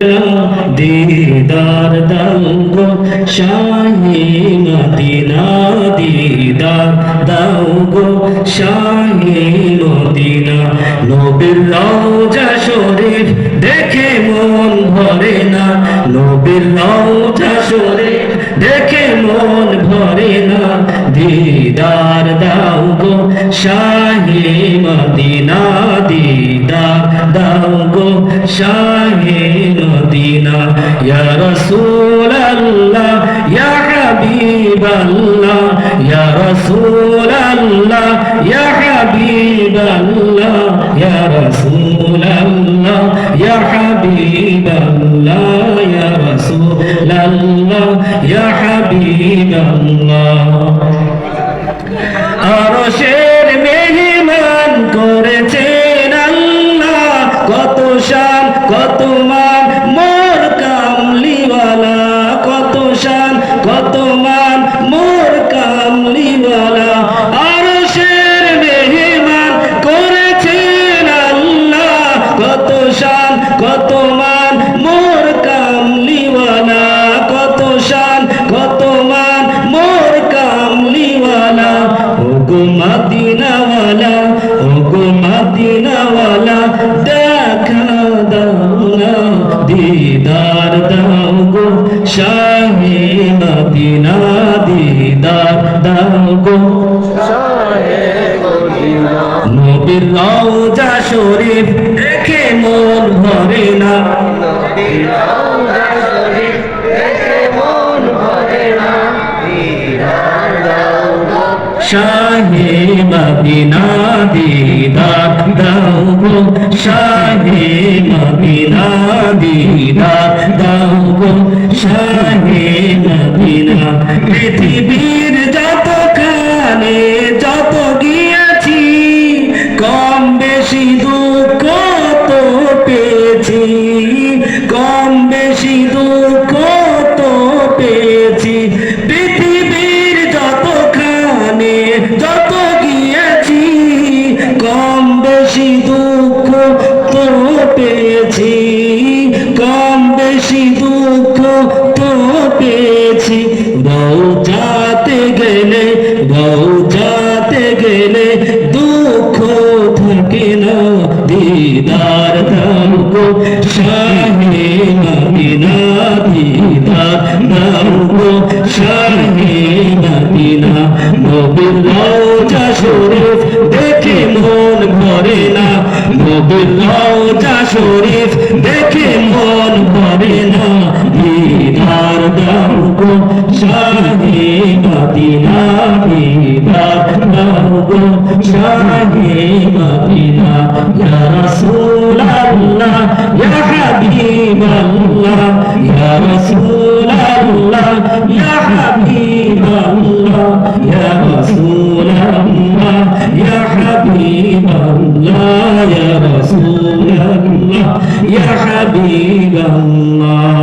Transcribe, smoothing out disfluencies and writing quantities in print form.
दीदार दाऊगो शाही मदीना दीदार दाऊगो शाही मदीना नबीर रওজা শরীফ দেখে মন ভরে না নবীর রওজা শরীফ দেখে মন ভরে না दीदार दाऊगो शाही मदीना दीदार दाऊगो शाही मदीना या रसूल अल्लाह या हबीब अल्लाह या रसूल अल्लाह या हबीब अल्लाह या रसूल अल्लाह या हबीब अल्लाह या रसूल अल्लाह या हबीब अल्लाह আরশের মেহমান করেছেন আল্লাহ কত শান কত মান মোর কামলিওয়ালা কত শান কত মান মোর কামলিওয়ালা আরশের মেহমান করেছেন আল্লাহ কত শান কত মান মোর কামলিওয়ালা কত শান কত মান মোর কামলিওয়ালা ওগো মদিনাওয়ালা ওগো মদিনাওয়ালা দেখা দাও না दीदार दाओ गो शाहे मदीना दीदार दाओ गो शाहे मदीना नबीर রওজা শরীফ দেখে মন ভরে না নবীর রওজা শরীফ দেখে মন ভরে না दीदार दाओ गो शाहे मदीना दीदार दाओ गो शाहे मदीना दीदार दाओ गो शाहे मदीना पृথিবীর যতখানে যত গিয়েছি কম বেশি দুঃখ তো পেয়েছি কম বেশি দুঃখ তো পেয়েছি পৃথিবীর যতখানে যত গিয়েছি কম বেশি দুঃখ তো পেয়েছি কম বেশি দুঃখ তো পেয়েছি রওজাতে গেলে দুঃখ থাকে না दीदार दाओ गो शाहे मदीना दीदार दाओ गो शाहे मदीना नबीर রওজা শরীফ দেখে মন ভরে না নবীর রওজা শরীফ দেখে মন ভরে না दीदार दाओ गो शाहे मदीना दीदार दाओ गो शाहे मदीना या रसूल अल्लाह या हबीब अल्लाह या रसूल अल्लाह या हबीब अल्लाह या रसूल अल्लाह या हबीब अल्लाह या रसूल अल्लाह या हबीब अल्लाह